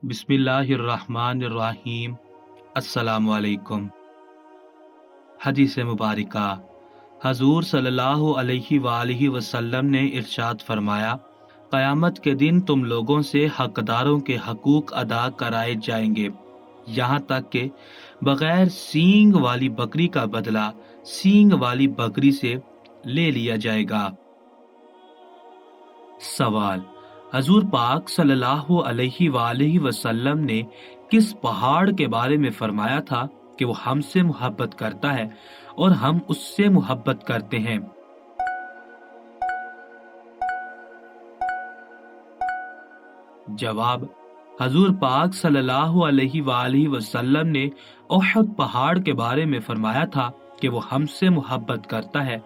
بسم اللہ الرحمن الرحیم۔ السلام علیکم۔ حدیث مبارکہ۔ حضور صلی اللہ علیہ وآلہ وسلم نے ارشاد فرمایا، قیامت کے دن تم لوگوں سے حقداروں کے حقوق ادا کرائے جائیں گے، یہاں تک کہ بغیر سینگ والی بکری کا بدلہ سینگ والی بکری سے لے لیا جائے گا۔ سوال: حضور پاک صلی اللہ علیہ وآلہ وسلم نے کس پہاڑ کے بارے میں فرمایا تھا کہ وہ ہم سے محبت کرتا ہے اور ہم اس سے محبت کرتے ہیں؟ جواب: حضور پاک صلی اللہ علیہ وآلہ وسلم نے احد پہاڑ کے بارے میں فرمایا تھا کہ وہ ہم سے محبت کرتا ہے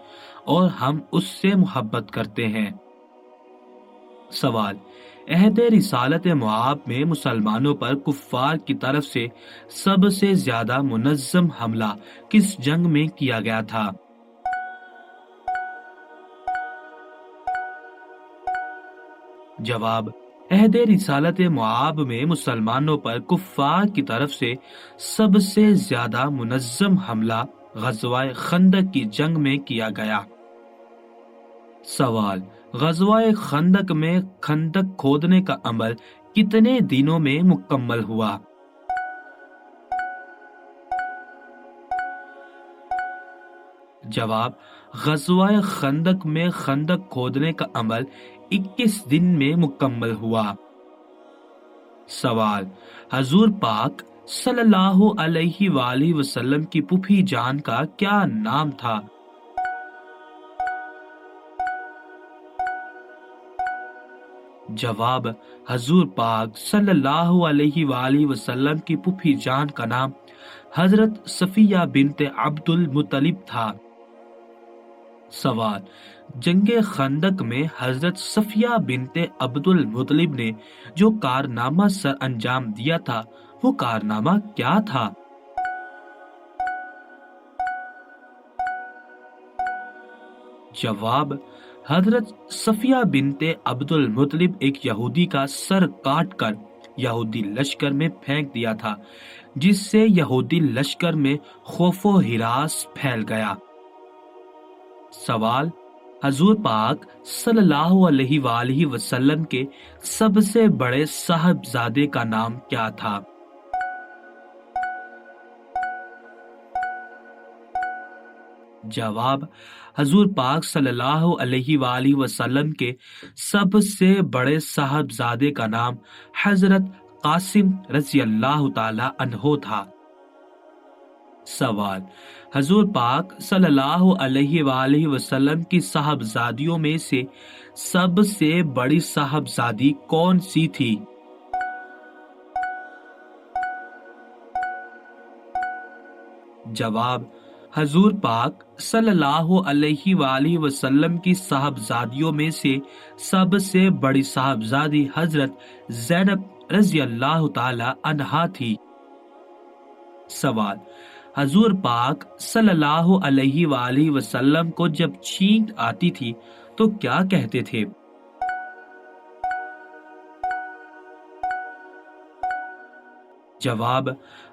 اور ہم اس سے محبت کرتے ہیں۔ سوال: عہد رسالت معاب میں مسلمانوں پر کفار کی طرف سے سب سے زیادہ منظم حملہ کس جنگ میں کیا گیا تھا؟ جواب: عہد رسالت معاب میں مسلمانوں پر کفار کی طرف سے سب سے زیادہ منظم حملہ غزوہ خندق کی جنگ میں کیا گیا۔ سوال: غزوہ خندق میں خندق کھودنے کا عمل کتنے دنوں میں مکمل ہوا؟ جواب: غزوہ خندق میں خندق کھودنے کا عمل 21 دن میں مکمل ہوا۔ سوال: حضور پاک صلی اللہ علیہ وآلہ وسلم کی پھوپھی جان کا کیا نام تھا؟ جواب: حضور پاک صلی اللہ علیہ وآلہ وسلم کی پھوپھی جان کا نام حضرت صفیہ بنت عبد المطلب تھا۔ سوال: جنگ خندق میں حضرت صفیہ بنت عبد المطلب نے جو کارنامہ سر انجام دیا تھا وہ کارنامہ کیا تھا؟ جواب: حضرت صفیہ بنت عبد المطلب ایک یہودی کا سر کاٹ کر یہودی لشکر میں پھینک دیا تھا، جس سے یہودی لشکر میں خوف و ہراس پھیل گیا۔ سوال: حضور پاک صلی اللہ علیہ وآلہ وسلم کے سب سے بڑے صاحبزادے کا نام کیا تھا؟ جواب: حضور پاک صلی اللہ علیہ وآلہ وسلم کے سب سے بڑے صاحبزادے کا نام حضرت قاسم رضی اللہ تعالی عنہ تھا۔ سوال: حضور پاک صلی اللہ علیہ وآلہ وسلم کی صاحبزادیوں میں سے سب سے بڑی صاحبزادی کون سی تھی؟ جواب: حضور پاک صلی اللہ علیہ وآلہ وسلم کی صاحبزادیوں میں سے سب سے بڑی صاحبزادی حضرت زینب رضی اللہ تعالی عنہا تھی۔ سوال: حضور پاک صلی اللہ علیہ وآلہ وسلم کو جب چھینک آتی تھی تو کیا کہتے تھے؟ جواب: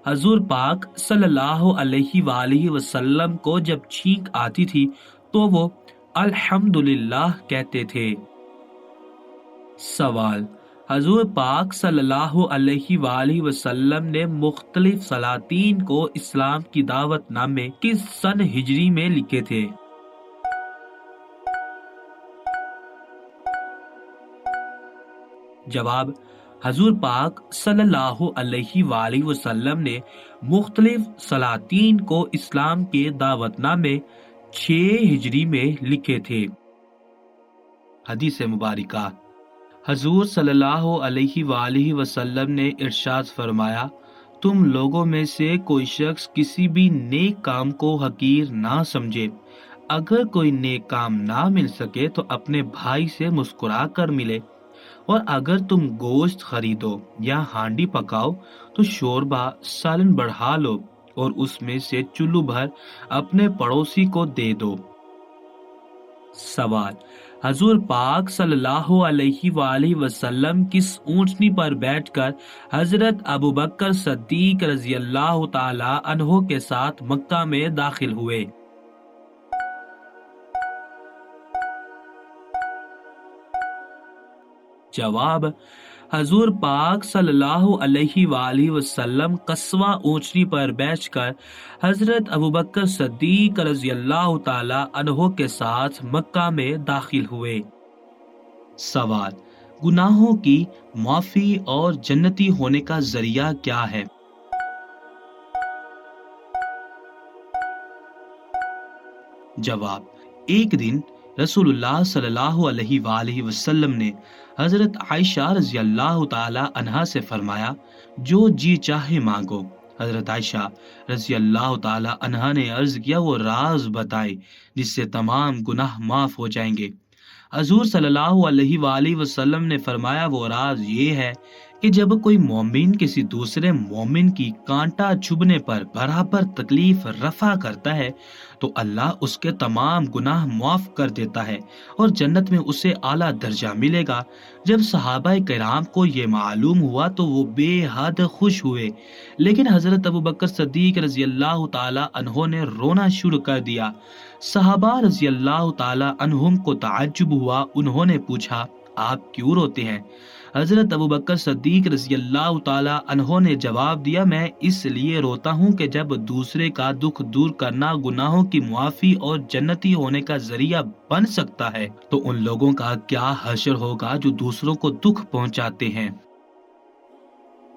حضور پاک صلی اللہ علیہ وآلہ وسلم کو جب چھینک آتی تھی تو وہ الحمدللہ کہتے تھے۔ سوال: حضور پاک صلی اللہ علیہ وآلہ وسلم نے مختلف سلاطین کو اسلام کی دعوت نامے کس سن ہجری میں لکھے تھے؟ جواب: حضور پاک صلی اللہ علیہ وآلہ وسلم نے مختلف سلاطین کو اسلام کے دعوت نامے 6 ہجری میں لکھے تھے۔ حدیث مبارکہ۔ حضور صلی اللہ علیہ وآلہ وسلم نے ارشاد فرمایا، تم لوگوں میں سے کوئی شخص کسی بھی نیک کام کو حقیر نہ سمجھے۔ اگر کوئی نیک کام نہ مل سکے تو اپنے بھائی سے مسکرا کر ملے، اور اگر تم گوشت خریدو یا ہانڈی پکاؤ تو شوربہ سالن بڑھا لو اور اس میں سے چلو بھر اپنے پڑوسی کو دے دو۔ سوال: حضور پاک صلی اللہ علیہ وآلہ وسلم کس اونٹنی پر بیٹھ کر حضرت ابو بکر صدیق رضی اللہ تعالی عنہ کے ساتھ مکہ میں داخل ہوئے؟ جواب: حضور پاک صلی اللہ علیہ وآلہ وسلم قصوہ اونچنی پر بیٹھ کر حضرت ابوبکر صدیق رضی اللہ تعالی عنہ کے ساتھ مکہ میں داخل ہوئے۔ سوال: گناہوں کی معافی اور جنتی ہونے کا ذریعہ کیا ہے؟ جواب: ایک دن رسول اللہ صلی اللہ علیہ وآلہ وسلم نے حضرت عائشہ رضی اللہ تعالی عنہا سے فرمایا، جو جی چاہے مانگو۔ حضرت عائشہ رضی اللہ تعالی عنہا نے عرض کیا، وہ راز بتائے جس سے تمام گناہ معاف ہو جائیں گے۔ حضور صلی اللہ علیہ وآلہ وسلم نے فرمایا، وہ راز یہ ہے کہ جب کوئی مومن کسی دوسرے مومن کی کانٹا چبھنے پر برابر تکلیف رفع کرتا ہے تو اللہ اس کے تمام گناہ معاف کر دیتا ہے اور جنت میں اسے اعلیٰ درجہ ملے گا۔ جب صحابہ کرام کو یہ معلوم ہوا تو وہ بے حد خوش ہوئے، لیکن حضرت ابوبکر صدیق رضی اللہ تعالی عنہ نے رونا شروع کر دیا۔ صحابہ رضی اللہ تعالی عنہم کو تعجب ہوا، انہوں نے پوچھا، آپ کیوں روتے ہیں؟ حضرت ابوبکر صدیق رضی اللہ تعالی عنہ نے جواب دیا، میں اس لیے روتا ہوں کہ جب دوسرے کا دکھ دور کرنا گناہوں کی معافی اور جنتی ہونے کا ذریعہ بن سکتا ہے تو ان لوگوں کا کیا حشر ہوگا جو دوسروں کو دکھ پہنچاتے ہیں۔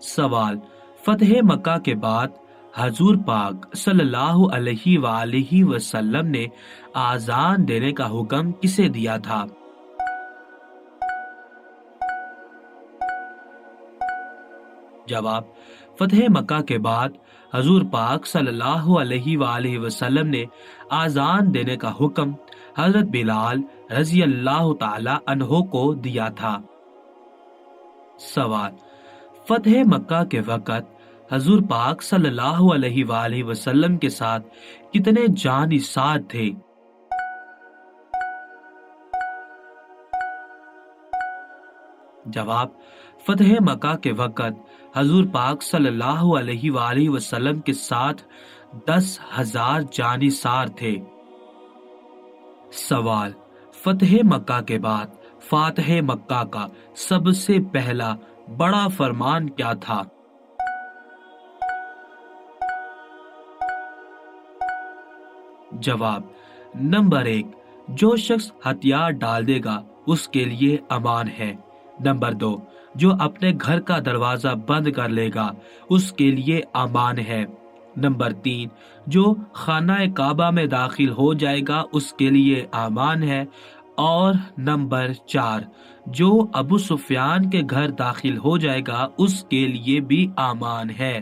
سوال: فتح مکہ کے بعد حضور پاک صلی اللہ علیہ وآلہ وسلم نے آذان دینے کا حکم کسے دیا تھا؟ جواب: فتح مکہ کے بعد حضور پاک صلی اللہ علیہ وآلہ وسلم نے آذان دینے کا حکم حضرت بلال رضی اللہ تعالی عنہ کو دیا تھا۔ سوال: فتح مکہ کے وقت حضور پاک صلی اللہ علیہ وآلہ وسلم کے ساتھ کتنے جانثار تھے؟ جواب: فتح مکہ کے وقت حضور پاک صلی اللہ علیہ وآلہ وسلم کے ساتھ 10,000 جانثار تھے۔ سوال: فتح مکہ کے بعد فاتح مکہ کا سب سے پہلا بڑا فرمان کیا تھا؟ جواب: نمبر 1، جو شخص ہتھیار ڈال دے گا اس کے لیے امان ہے۔ نمبر 2، جو اپنے گھر کا دروازہ بند کر لے گا اس کے لیے امان ہے۔ نمبر 3، جو خانہ کعبہ میں داخل ہو جائے گا اس کے لیے امان ہے۔ اور نمبر 4، جو ابو سفیان کے گھر داخل ہو جائے گا اس کے لیے بھی امان ہے۔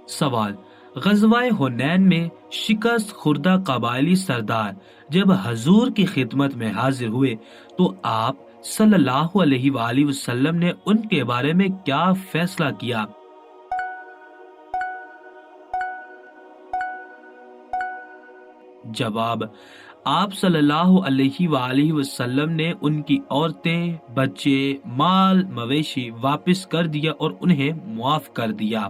سوال: غزوہ حنین میں شکست خوردہ قبائلی سردار جب حضور کی خدمت میں حاضر ہوئے تو آپ صلی اللہ علیہ وآلہ وسلم نے ان کے بارے میں کیا فیصلہ کیا؟ جواب: آپ صلی اللہ علیہ وآلہ وسلم نے ان کی عورتیں، بچے، مال مویشی واپس کر دیا اور انہیں معاف کر دیا۔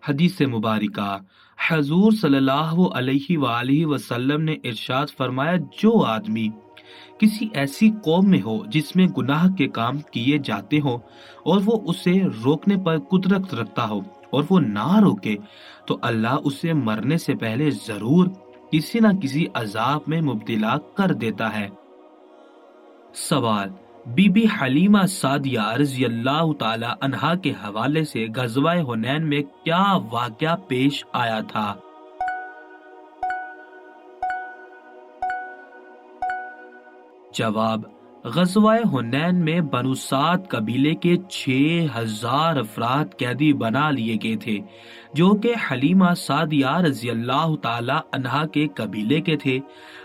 حدیث مبارکہ: حضور صلی اللہ علیہ وآلہ وسلم نے ارشاد فرمایا، جو آدمی کسی ایسی قوم میں ہو جس میں گناہ کے کام کیے جاتے ہوں اور وہ اسے روکنے پر قدرت رکھتا ہو اور وہ نہ روکے تو اللہ اسے مرنے سے پہلے ضرور کسی نہ کسی عذاب میں مبتلا کر دیتا ہے۔ سوال: بی بی حلیمہ سعدیہ رضی اللہ تعالی عنہا کے حوالے سے غزوہ حنین میں کیا واقعہ پیش آیا تھا؟ جواب: غزوہ حنین میں بنو سعد قبیلے کے 6,000 افراد قیدی بنا لیے گئے تھے جو کہ حلیمہ سعدیہ رضی اللہ تعالی عنہا کے قبیلے کے تھے۔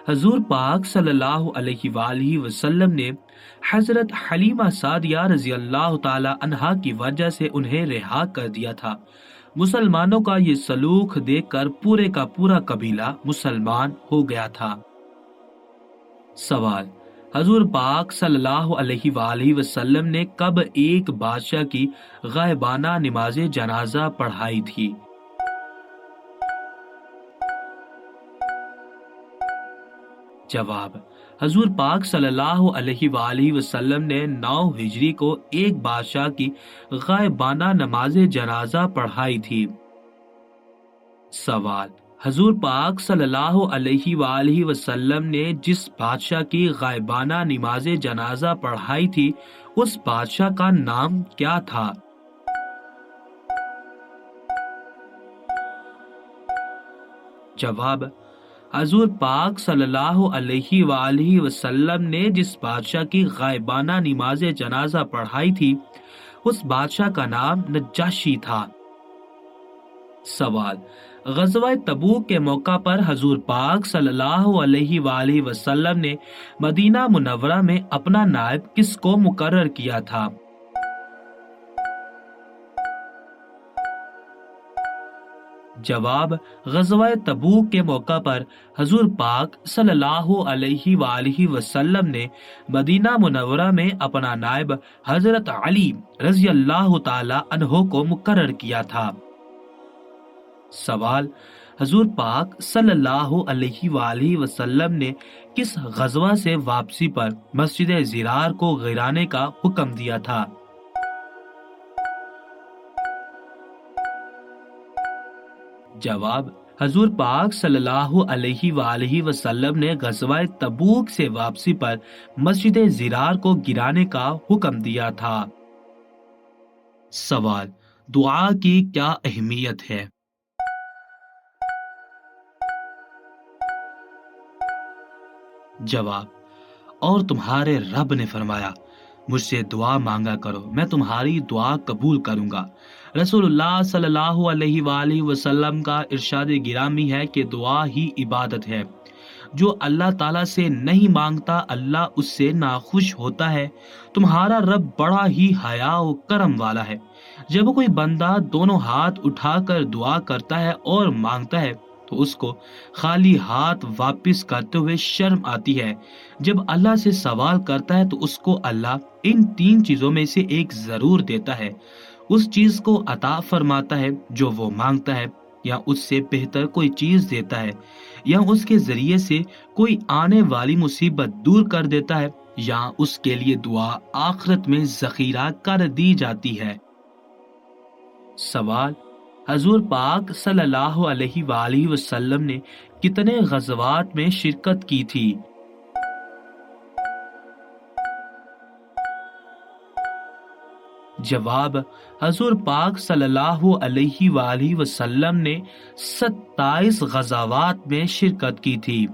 حضور پاک صلی اللہ علیہ وآلہ وسلم نے حضرت حلیمہ سعدیہ رضی اللہ تعالی عنہا کی وجہ سے انہیں رہا کر دیا تھا۔ مسلمانوں کا یہ سلوک دیکھ کر پورے کا پورا قبیلہ مسلمان ہو گیا تھا۔ سوال: حضور پاک صلی اللہ علیہ وآلہ وسلم نے کب ایک بادشاہ کی غائبانہ نماز جنازہ پڑھائی تھی؟ جواب: حضور پاک صلی اللہ علیہ وآلہ وسلم نے 9 ہجری کو ایک بادشاہ کی غائبانہ نماز جنازہ پڑھائی تھی۔ سوال: حضور پاک صلی اللہ علیہ وآلہ وسلم نے جس بادشاہ کی غائبانہ نماز جنازہ پڑھائی تھی اس بادشاہ کا نام کیا تھا؟ جواب: حضور پاک صلی اللہ علیہ وآلہ وسلم نے جس بادشاہ کی غائبانہ نماز جنازہ پڑھائی تھی اس بادشاہ کا نام نجاشی تھا۔ سوال: غزوہ تبوک کے موقع پر حضور پاک صلی اللہ علیہ وآلہ وسلم نے مدینہ منورہ میں اپنا نائب کس کو مقرر کیا تھا؟ جواب: غزوہ تبوک کے موقع پر حضور پاک صلی اللہ علیہ وآلہ وسلم نے مدینہ منورہ میں اپنا نائب حضرت علی رضی اللہ تعالی عنہ کو مقرر کیا تھا۔ سوال: حضور پاک صلی اللہ علیہ وآلہ وسلم نے کس غزوہ سے واپسی پر مسجد زرار کو گرانے کا حکم دیا تھا؟ جواب: حضور پاک صلی اللہ علیہ وآلہ وسلم نے غزوہ تبوک سے واپسی پر مسجد زرار کو گرانے کا حکم دیا تھا۔ سوال: دعا کی کیا اہمیت ہے؟ جواب: اور تمہارے رب نے فرمایا مجھ سے دعا مانگا کرو میں تمہاری دعا قبول کروں گا۔ رسول اللہ صلی اللہ علیہ وآلہ وسلم کا ارشاد گرامی ہے کہ دعا ہی عبادت ہے۔ جو اللہ تعالیٰ سے نہیں مانگتا اللہ اس سے ناخوش ہوتا ہے۔ تمہارا رب بڑا ہی حیا و کرم والا ہے۔ جب کوئی بندہ دونوں ہاتھ اٹھا کر دعا کرتا ہے اور مانگتا ہے تو اس کو خالی ہاتھ واپس کرتے ہوئے شرم آتی ہے۔ جب اللہ سے سوال کرتا ہے تو اس کو اللہ ان 3 چیزوں میں سے ایک ضرور دیتا ہے۔ اس چیز کو عطا فرماتا ہے جو وہ مانگتا ہے، یا اس سے بہتر کوئی چیز دیتا ہے، یا اس کے ذریعے سے کوئی آنے والی مصیبت دور کر دیتا ہے، یا اس کے لیے دعا آخرت میں ذخیرہ کر دی جاتی ہے۔ سوال: حضور پاک صلی اللہ علیہ وآلہ وسلم نے کتنے غزوات میں شرکت کی تھی؟ جواب: حضور پاک صلی اللہ علیہ وآلہ وسلم نے 27 غزوات میں شرکت کی تھی۔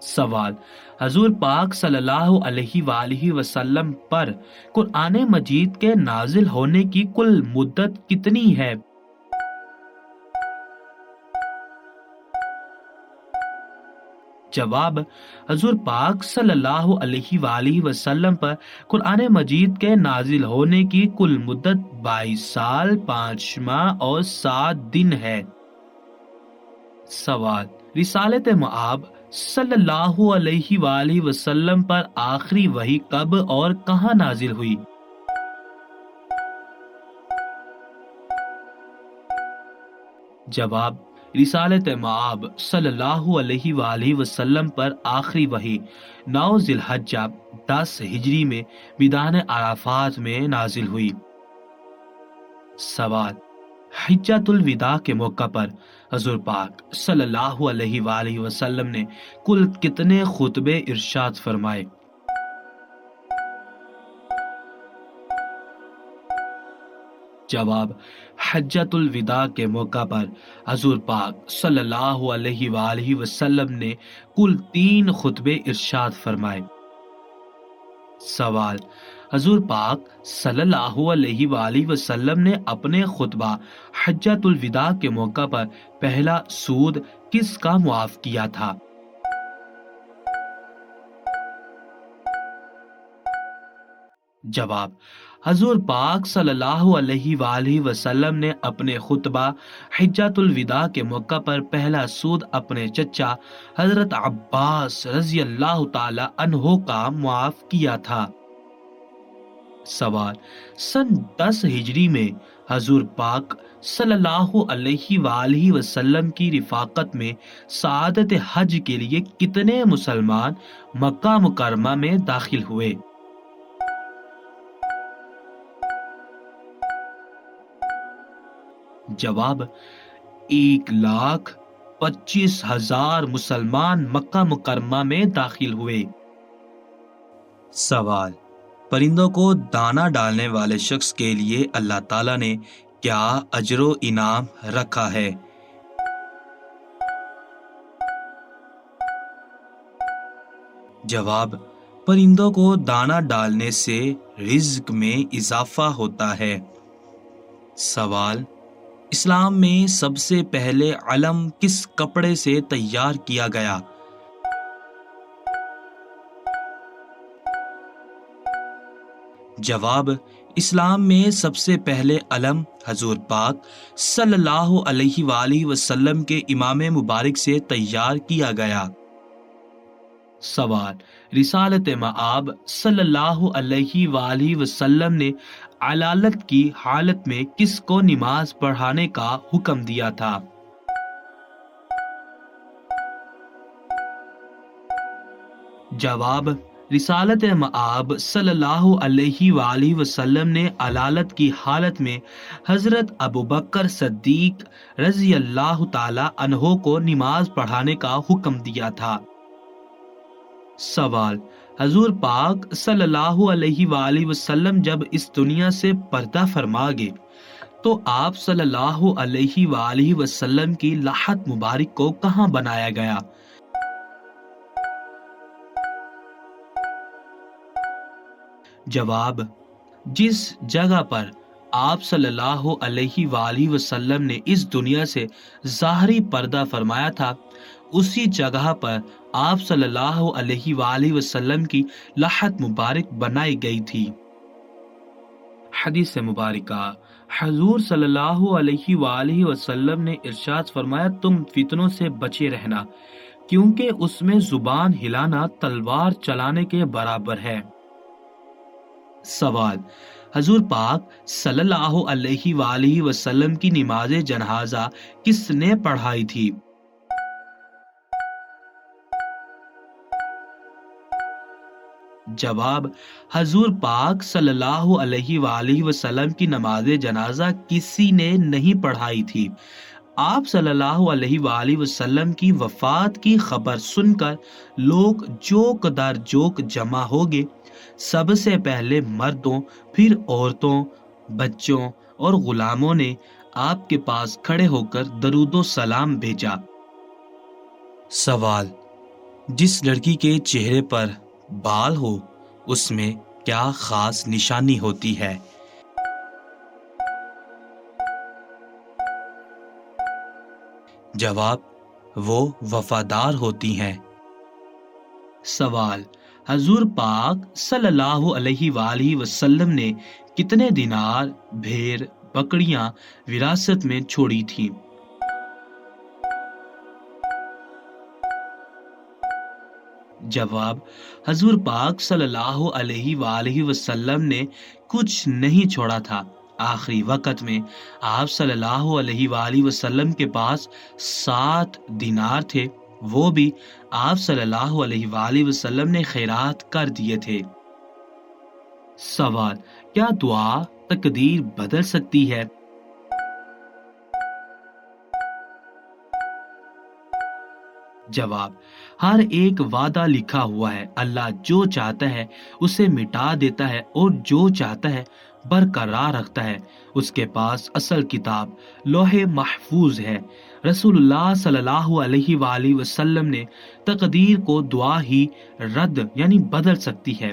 سوال: حضور پاک صلی اللہ علیہ وآلہ وسلم پر قرآن مجید کے نازل ہونے کی کل مدت کتنی ہے؟ جواب: حضور پاک صلی اللہ علیہ وآلہ وسلم پر قرآن مجید کے نازل ہونے کی کل مدت 22 سال 5 ماہ اور 7 دن ہے۔ سوال: رسالت مآب صلی اللہ علیہ وآلہ وسلم پر آخری وحی کب اور کہاں نازل ہوئی؟ جواب: رسالت مآب صلی اللہ علیہ وآلہ وسلم پر آخری وحی 9 ذی الحجہ 10 ہجری میں میدان عرفات میں نازل ہوئی۔ سوال: حجۃ الوداع کے موقع پر حضور پاک صلی اللہ علیہ وآلہ وسلم نے کل کتنے خطبے ارشاد فرمائے؟ جواب: حجۃ الوداع کے موقع پر حضور پاک صلی اللہ علیہ وآلہ وسلم نے کل 3 خطبے ارشاد فرمائے۔ سوال: حضور پاک صلی اللہ علیہ وآلہ وسلم نے اپنے خطبہ حجۃ الوداع کے موقع پر پہلا سود کس کا معاف کیا تھا؟ جواب: حضور پاک صلی اللہ علیہ وآلہ وسلم نے اپنے خطبہ حجۃ الوداع کے موقع پر پہلا سود اپنے چچا حضرت عباس رضی اللہ تعالی عنہ کا معاف کیا تھا۔ سوال: سن 10 ہجری میں حضور پاک صلی اللہ علیہ وآلہ وسلم کی رفاقت میں سعادت حج کے لیے کتنے مسلمان مکہ مکرمہ میں داخل ہوئے؟ جواب: 1,25,000 مسلمان مکہ مکرمہ میں داخل ہوئے۔ سوال: پرندوں کو دانہ ڈالنے والے شخص کے لیے اللہ تعالیٰ نے کیا اجر و انعام رکھا ہے؟ جواب: پرندوں کو دانہ ڈالنے سے رزق میں اضافہ ہوتا ہے۔ سوال: اسلام میں سب سے پہلے علم کس کپڑے سے تیار کیا گیا؟ جواب: اسلام میں سب سے پہلے علم حضور پاک صلی اللہ علیہ وآلہ وسلم کے امام مبارک سے تیار کیا گیا۔ سوال: رسالت مآب صلی اللہ علیہ وآلہ وسلم نے علالت کی حالت میں کس کو نماز پڑھانے کا حکم دیا تھا؟ جواب: رسالت مآب صلی اللہ علیہ وآلہ وسلم نے علالت کی حالت میں حضرت ابوبکر صدیق رضی اللہ تعالی عنہ کو نماز پڑھانے کا حکم دیا تھا۔ سوال: حضور پاک صلی اللہ علیہ وآلہ وسلم جب اس دنیا سے پردہ فرما گئے تو آپ صلی اللہ علیہ وآلہ وسلم کی لحد مبارک کو کہاں بنایا گیا؟ جواب: جس جگہ پر آپ صلی اللہ علیہ وآلہ وسلم نے اس دنیا سے ظاہری پردہ فرمایا تھا اسی جگہ پر آپ صلی اللہ علیہ وآلہ وسلم کی لحد مبارک بنائی گئی تھی۔ حدیث مبارکہ: حضور صلی اللہ علیہ وآلہ وسلم نے ارشاد فرمایا، تم فتنوں سے بچے رہنا کیونکہ اس میں زبان ہلانا تلوار چلانے کے برابر ہے۔ سوال: حضور پاک صلی اللہ علیہ وآلہ وسلم کی نماز جنازہ کس نے پڑھائی تھی؟ جواب: حضور پاک صلی اللہ علیہ وآلہ وسلم کی نماز جنازہ کسی نے نہیں پڑھائی تھی۔ آپ صلی اللہ علیہ وآلہ وسلم کی وفات کی خبر سن کر لوگ جوک در جوک جمع ہو گئے۔ سب سے پہلے مردوں، پھر عورتوں، بچوں اور غلاموں نے آپ کے پاس کھڑے ہو کر درود و سلام بھیجا۔ سوال: جس لڑکی کے چہرے پر بال ہو اس میں کیا خاص نشانی ہوتی ہے؟ جواب: وہ وفادار ہوتی ہیں۔ سوال: حضور پاک صلی اللہ علیہ وآلہ وسلم نے کتنے دینار، بھیڑ، بکریاں وراثت میں چھوڑی تھیں؟ جواب: حضور پاک صلی اللہ علیہ وآلہ وسلم نے کچھ نہیں چھوڑا تھا۔ آخری وقت میں آپ صلی اللہ علیہ وآلہ وسلم کے پاس 7 دینار تھے، وہ بھی آپ صلی اللہ علیہ وآلہ وسلم نے خیرات کر دیے تھے۔ سوال: کیا دعا تقدیر بدل سکتی ہے؟ جواب: ہر ایک وعدہ لکھا ہوا ہے، اللہ جو چاہتا ہے اسے مٹا دیتا ہے اور جو چاہتا ہے برقرار رکھتا ہے۔ اس کے پاس اصل کتاب لوح محفوظ ہے۔ رسول اللہ صلی اللہ علیہ وآلہ وسلم نے تقدیر کو دعا ہی رد یعنی بدل سکتی ہے۔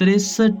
63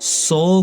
100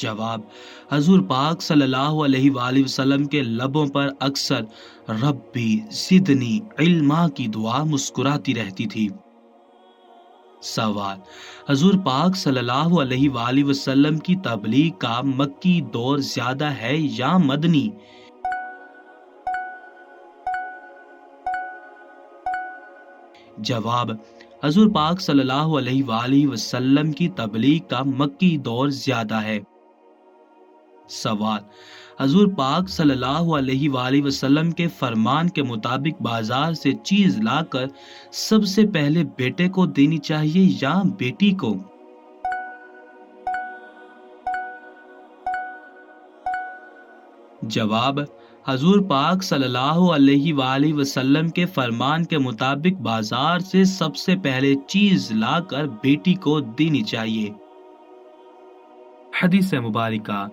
جواب: حضور پاک صلی اللہ علیہ وآلہ وسلم کے لبوں پر اکثر ربی زدنی علما کی دعا مسکراتی رہتی تھی۔ سوال: حضور پاک صلی اللہ علیہ وآلہ وسلم کی تبلیغ کا مکی دور زیادہ ہے یا مدنی؟ جواب: حضور پاک صلی اللہ علیہ وآلہ وسلم کی تبلیغ کا مکی دور زیادہ ہے۔ سوال: حضور پاک صلی اللہ علیہ وآلہ وسلم کے فرمان کے مطابق بازار سے چیز لا کر سب سے پہلے بیٹے کو دینی چاہیے یا بیٹی کو؟ جواب: حضور پاک صلی اللہ علیہ وآلہ وسلم کے فرمان کے مطابق بازار سے سب سے پہلے چیز لا کر بیٹی کو دینی چاہیے۔ حدیث مبارکہ: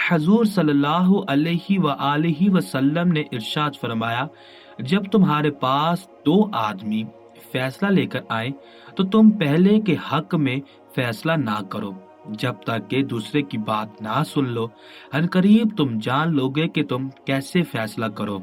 حضور صلی اللہ علیہ وآلہ وسلم نے ارشاد فرمایا، جب تمہارے پاس دو آدمی فیصلہ لے کر آئیں تو تم پہلے کے حق میں فیصلہ نہ کرو جب تک کہ دوسرے کی بات نہ سن لو، عنقریب تم جان لو گے کہ تم کیسے فیصلہ کرو۔